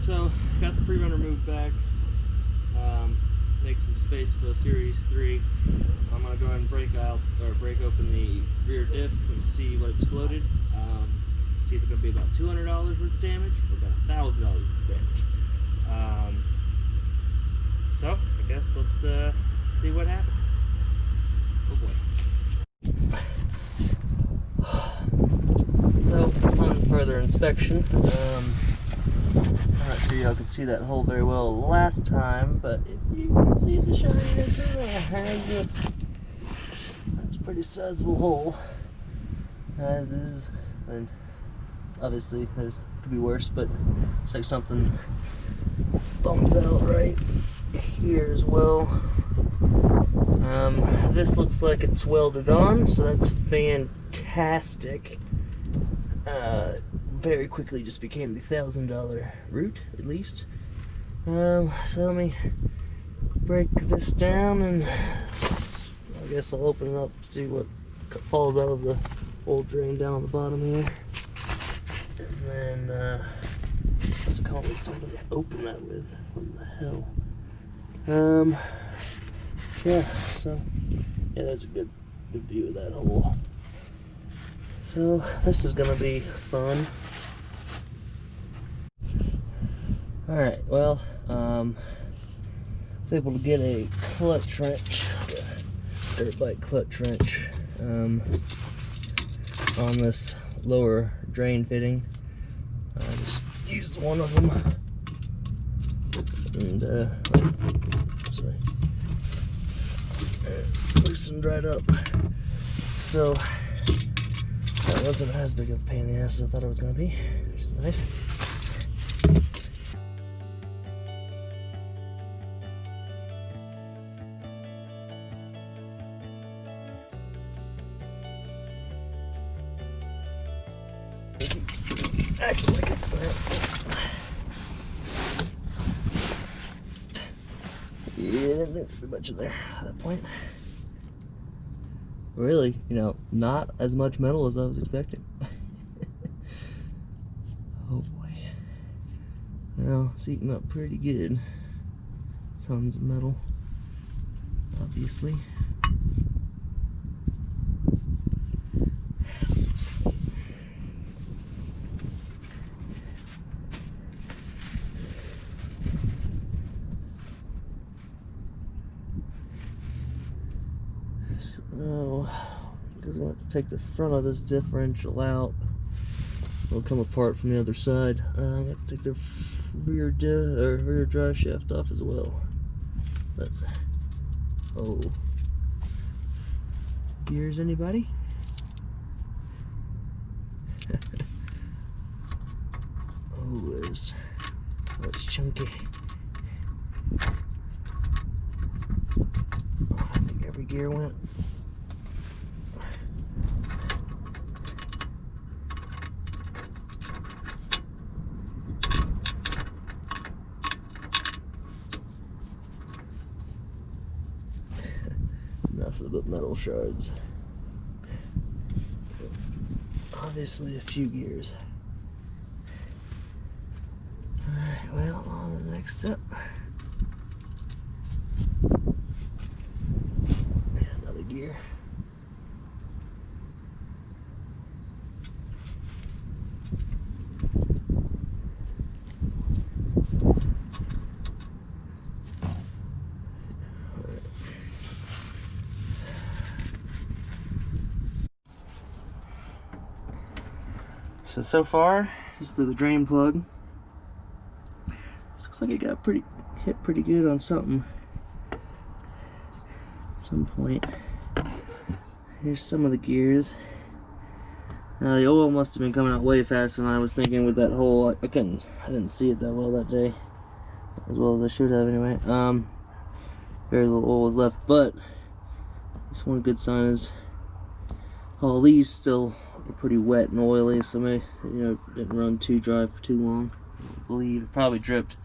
So got the pre-runner moved back. Make some space for the Series 3. I'm gonna go ahead and break open the rear diff and see what exploded. See if it's gonna be about $200 worth of damage or about $1,000 worth of damage. So I guess let's see what happens. Oh boy. So on further inspection, I'm not sure y'all could see that hole very well last time, but if you can see the shininess in there, that's a pretty sizable hole. As is, and obviously it could be worse, but it's like something bumped out right here as well. This looks like it's welded on, so that's fantastic. Very quickly just became the $1,000 route, at least. So let me break this down, and I guess I'll open it up, see what falls out of the old drain down on the bottom here, and then let's come up with something to open that with. What the hell? Yeah. So yeah, that's a good view of that hole. So this is gonna be fun. Alright, well, I was able to get a clutch wrench, dirt bike clutch wrench, on this lower drain fitting. I just used one of them, and loosened right up. So that wasn't as big of a pain in the ass as I thought it was going to be, which is nice. Yeah, didn't pretty much in there at that point. Really, you know, not as much metal as I was expecting. Oh boy. Well, it's eating up pretty good. Tons of metal, obviously. So, because I have to take the front of this differential out, it'll come apart from the other side. I have to take the rear drive shaft off as well. But oh, gears, anybody? Oh, that's chunky. Oh, I think every gear went. Nothing but metal shards. Obviously a few gears. Alright, well, on the next step. Another gear. So far, this is the drain plug. This looks like it got hit pretty good on something at some point. Here's some of the gears. Now the oil must have been coming out way faster than I was thinking with that hole. I didn't see it that well that day, as well as I should have anyway. Very little oil was left, but this one good sign is all these still are pretty wet and oily, so maybe, you know, didn't run too dry for too long. I believe it probably dripped.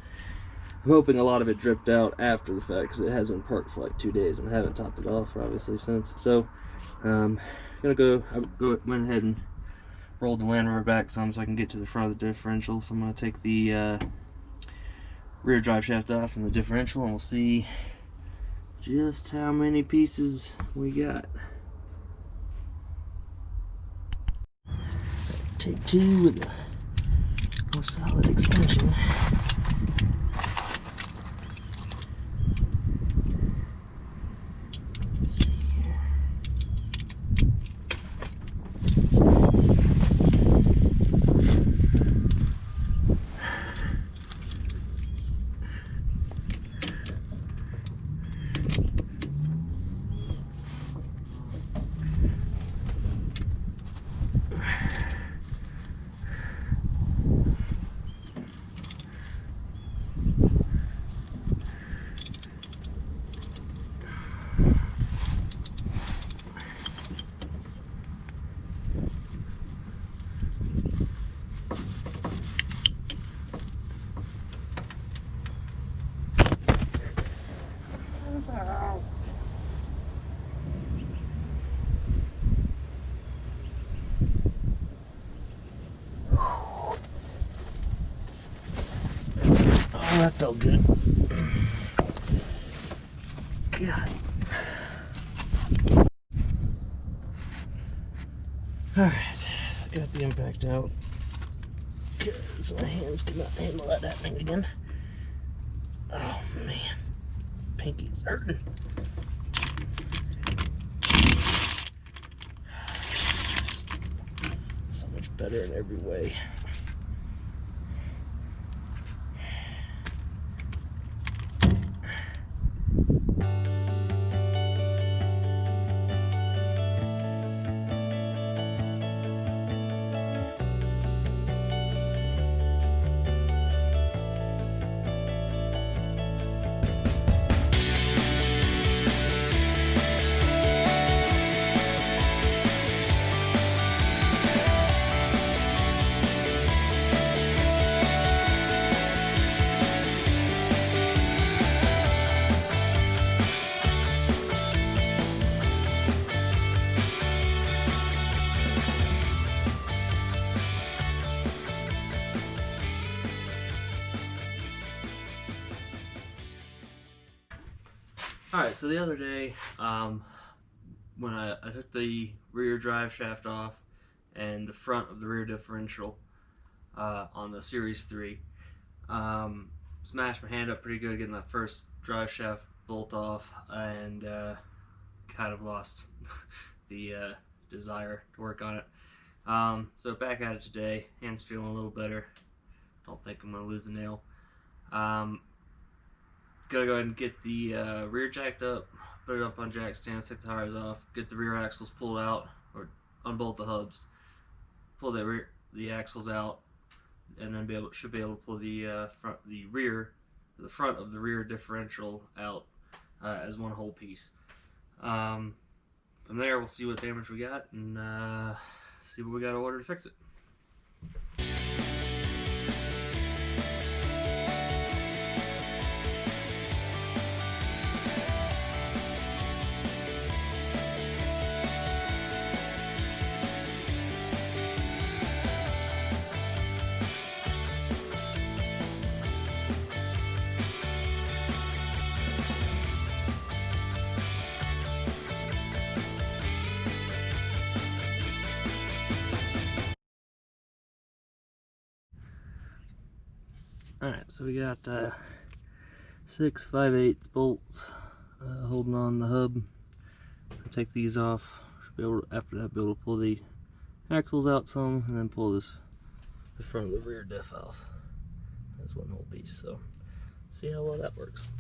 I'm hoping a lot of it dripped out after the fact, because it has been parked for like 2 days and I haven't topped it off obviously since. So I went ahead and rolled the Land Rover back some so I can get to the front of the differential. So I'm gonna take the rear drive shaft off and the differential, and we'll see just how many pieces we got. Take two with a more solid extension. Let's see here. Oh, that felt good. God. Alright, I got the impact out because my hands cannot handle that happening again. Oh man, pinky's hurting. So much better in every way. Alright, so the other day, when I took the rear drive shaft off and the front of the rear differential on the Series 3, smashed my hand up pretty good getting that first drive shaft bolt off, and kind of lost the desire to work on it. So back at it today, hand's feeling a little better. Don't think I'm going to lose the nail. Gotta go ahead and get the rear jacked up, put it up on jack stand, take the tires off, get the rear axles pulled out, or unbolt the hubs, pull the axles out, and then should be able to pull the front of the rear differential out as one whole piece. From there, we'll see what damage we got and see what we got to order to fix it. Alright, so we got 6 5/8 bolts holding on the hub. I'll take these off. Should be able to, after that, be able to pull the axles out some, and then pull the front of the rear diff off. That's one whole piece. So, see how well that works.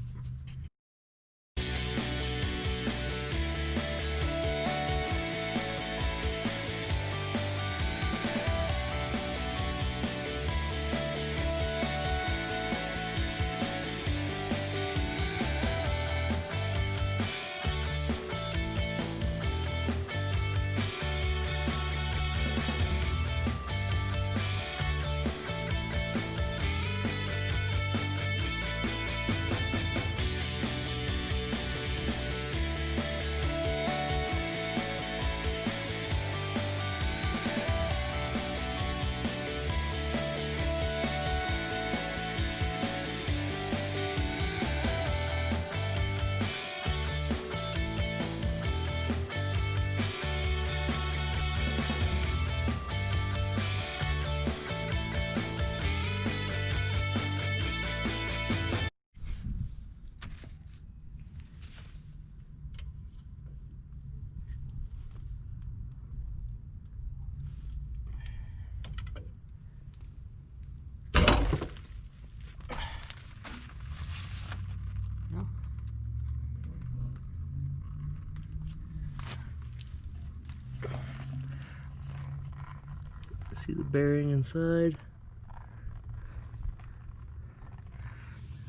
see the bearing inside.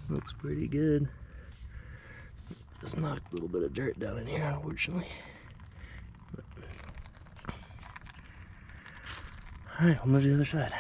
Looks pretty good. Just knocked a little bit of dirt down in here, unfortunately. Alright, I'll move to the other side.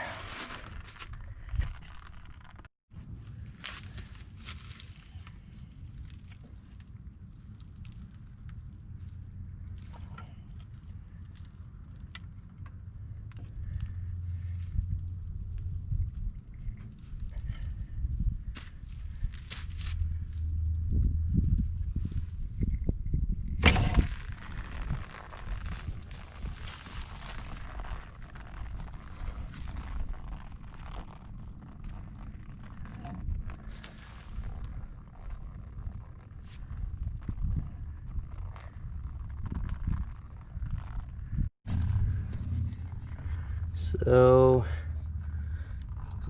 So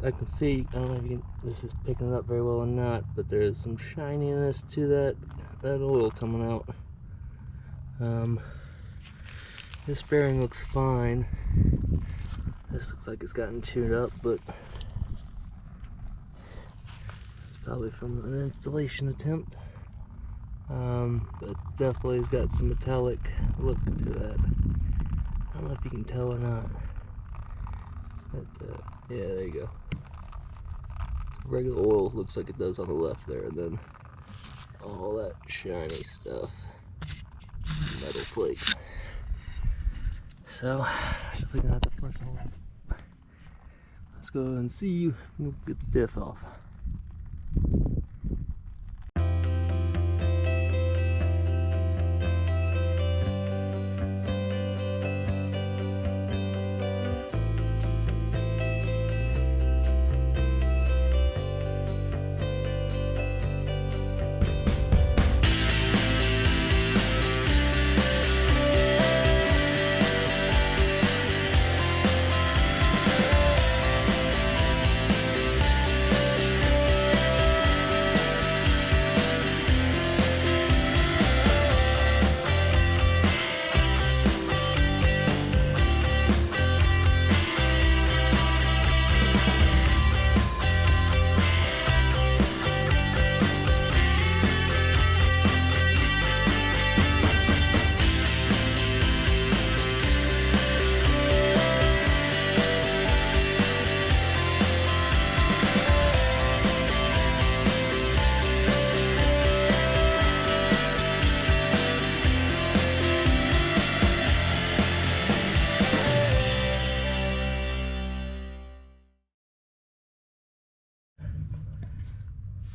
I can see, I don't know if you can, this is picking it up very well or not, but there's some shininess to that oil coming out. This bearing looks fine. This looks like it's gotten tuned up, but it's probably from an installation attempt. But definitely has got some metallic look to that. I don't know if you can tell or not. But, yeah, there you go. Regular oil looks like it does on the left there, and then all that shiny stuff, metal plates. So, we're gonna have to flush all that. Let's go and see you. We'll get the diff off.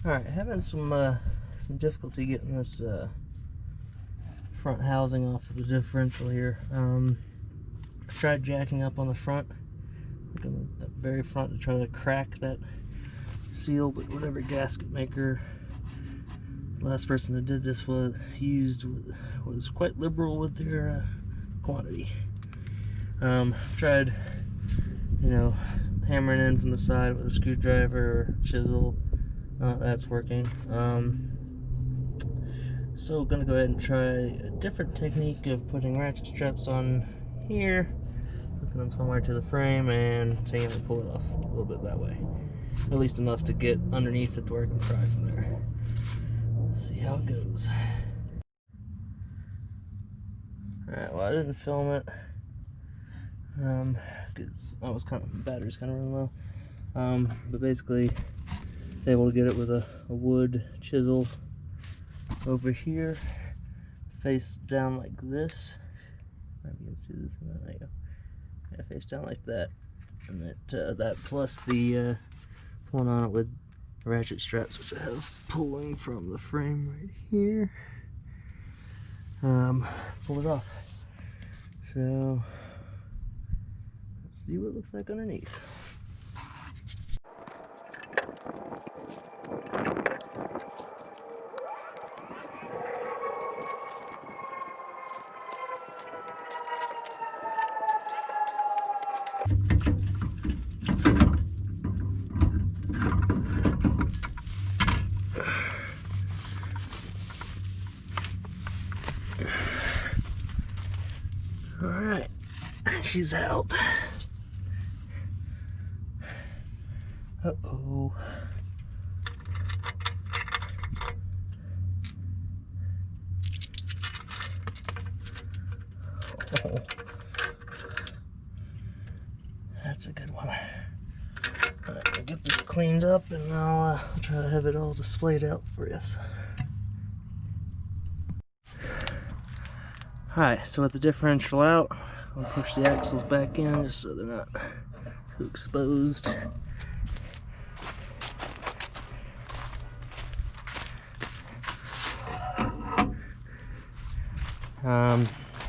Alright, having some difficulty getting this front housing off of the differential here. Tried jacking up on the front, like on the very front, to try to crack that seal, but whatever gasket maker the last person that did this was quite liberal with their quantity. Tried, you know, hammering in from the side with a screwdriver or chisel. That's working. So gonna go ahead and try a different technique of putting ratchet straps on here, hooking them somewhere to the frame, and seeing if I pull it off a little bit that way. At least enough to get underneath it to where I can try from there. Let's see how it goes. Alright, well, I didn't film it because battery's kind of running low. But basically, able to get it with a wood chisel over here, face down like this. Maybe you can see this. There you go. Yeah, face down like that, and that plus the pulling on it with ratchet straps, which I have pulling from the frame right here. Pull it off. So let's see what it looks like underneath. Alright, she's out. Uh-oh. Oh. That's a good one. Alright, we'll get this cleaned up and I'll try to have it all displayed out for us. Alright, so with the differential out, I'll push the axles back in just so they're not too exposed.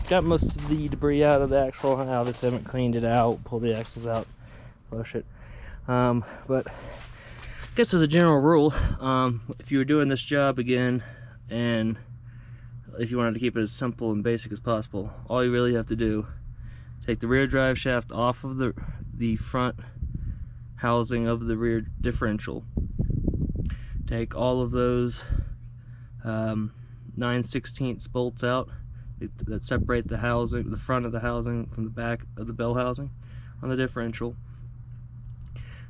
Got most of the debris out of the axle. I obviously haven't cleaned it out, pull the axles out, flush it. But I guess as a general rule, if you were doing this job again, and if you wanted to keep it as simple and basic as possible, all you really have to do, take the rear drive shaft off of the front housing of the rear differential, take all of those 9/16 bolts out that separate the housing, the front of the housing from the back of the bell housing on the differential.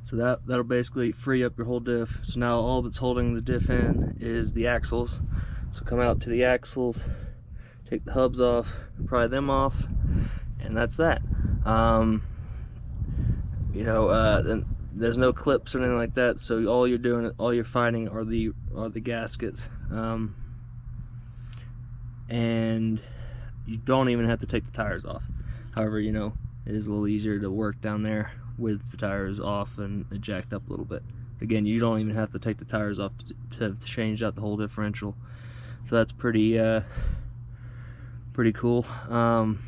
So that'll basically free up your whole diff. So now all that's holding the diff in is the axles. So come out to the axles, take the hubs off, pry them off, and that's that. Then there's no clips or anything like that. So all you're fighting are the gaskets, and you don't even have to take the tires off. However, it is a little easier to work down there with the tires off and jacked up a little bit. Again, you don't even have to take the tires off to change out the whole differential. So that's pretty cool. And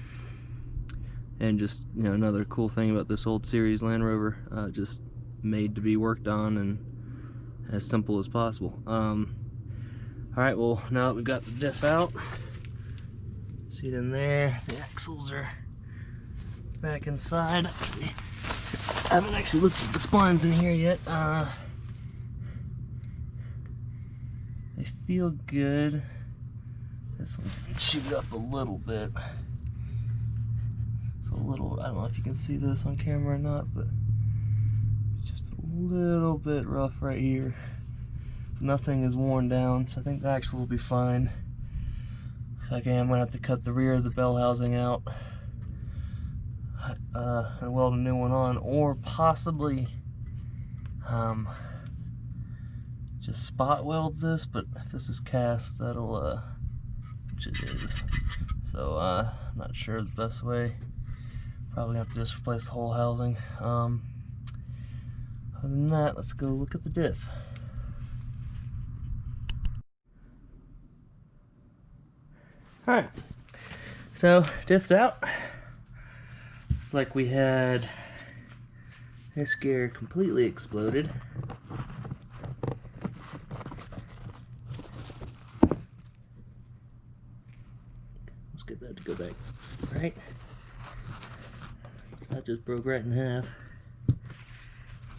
just another cool thing about this old series Land Rover, just made to be worked on and as simple as possible. Alright, well, now that we've got the diff out, see it in there, the axles are back inside. I haven't actually looked at the splines in here yet. They feel good. This one's been chewed up a little bit. It's a little, I don't know if you can see this on camera or not, but it's just a little bit rough right here. Nothing is worn down, so I think the axle will be fine. Looks like I am gonna have to cut the rear of the bell housing out and weld a new one on, or possibly just spot weld this, but if this is cast, that'll which it is, so I'm not sure the best way. Probably have to just replace the whole housing. Other than that, let's go look at the diff. Alright, so diff's out. Looks like we had this gear completely exploded. Let's get that to go back. Right? That just broke right in half.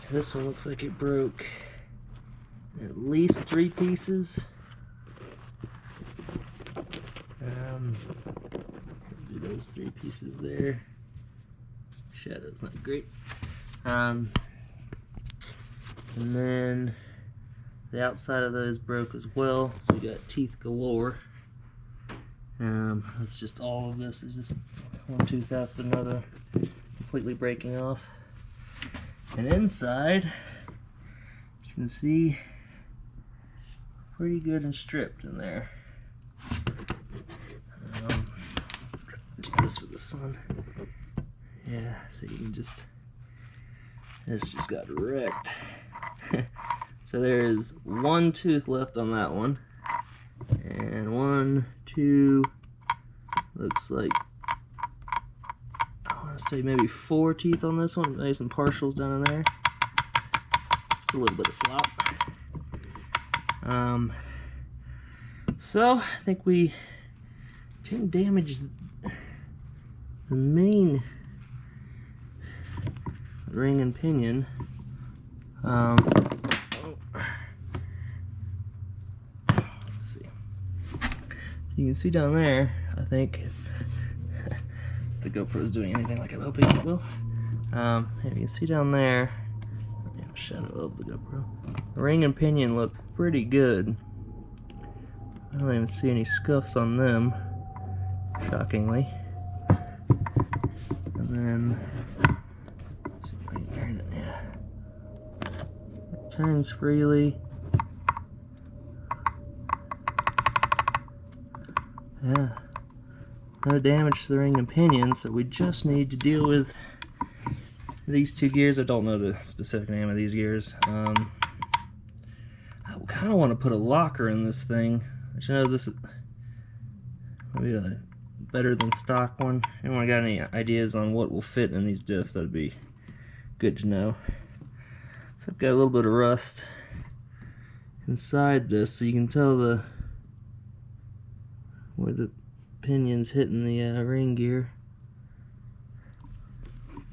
This one looks like it broke at least 3 pieces. Do those 3 pieces there. Shadow's not great. And then the outside of those broke as well, so we got teeth galore. That's just all of this is just one tooth after another, completely breaking off. And inside, you can see pretty good and stripped in there. Do this with the sun. Yeah, so you can just, this just got wrecked. So there is 1 tooth left on that one, and 1, 2, looks like, I want to say maybe 4 teeth on this one, maybe some partials down in there. Just a little bit of slop. So I think we didn't damage the main ring and pinion. Let's see. You can see down there, I think, if the GoPro is doing anything like I'm hoping it will. You can see down there, shadow of the GoPro. The ring and pinion look pretty good. I don't even see any scuffs on them, shockingly. And then, let's see if I can turn it. Yeah. It turns freely. Yeah. No damage to the ring and pinions, so we just need to deal with these two gears. I don't know the specific name of these gears. I kind of want to put a locker in this thing. But you know, this is maybe a better than stock one. Anyone got any ideas on what will fit in these diffs? That'd be good to know. So I've got a little bit of rust inside this, so you can tell where the pinion's hitting the ring gear.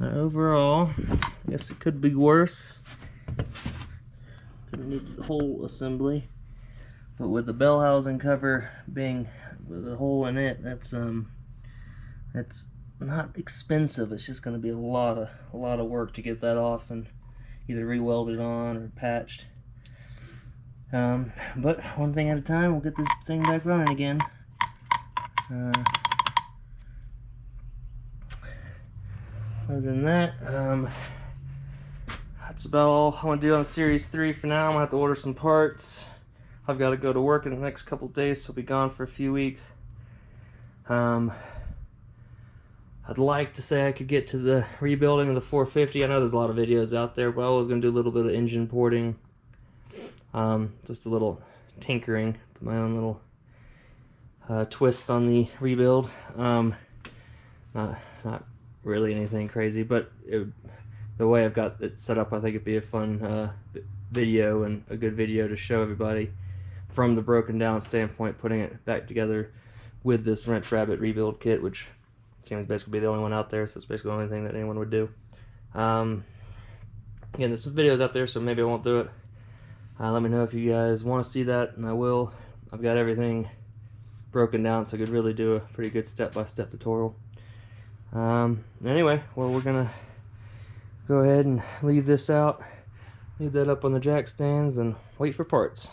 Now overall, I guess it could be worse. Couldn't need the whole assembly, but with the bell housing cover being with a hole in it, that's not expensive. It's just going to be a lot of work to get that off and either re-welded on or patched. But one thing at a time, we'll get this thing back running again. Other than that, that's about all I want to do on Series 3 for now. I'm going to have to order some parts. I've got to go to work in the next couple days, so I'll be gone for a few weeks. I'd like to say I could get to the rebuilding of the 450. I know there's a lot of videos out there, but I was going to do a little bit of engine porting. Just a little tinkering, put my own little twist on the rebuild. Not really anything crazy, but the way I've got it set up, I think it'd be a fun video and a good video to show everybody from the broken down standpoint, putting it back together with this Wrench Rabbit rebuild kit, which seems basically be the only one out there, so it's basically the only thing that anyone would do. Again, there's some videos out there, so maybe I won't do it. Let me know if you guys want to see that, and I will. I've got everything broken down, so I could really do a pretty good step-by-step tutorial. Anyway, well, we're gonna go ahead and leave this out, leave that up on the jack stands, and wait for parts.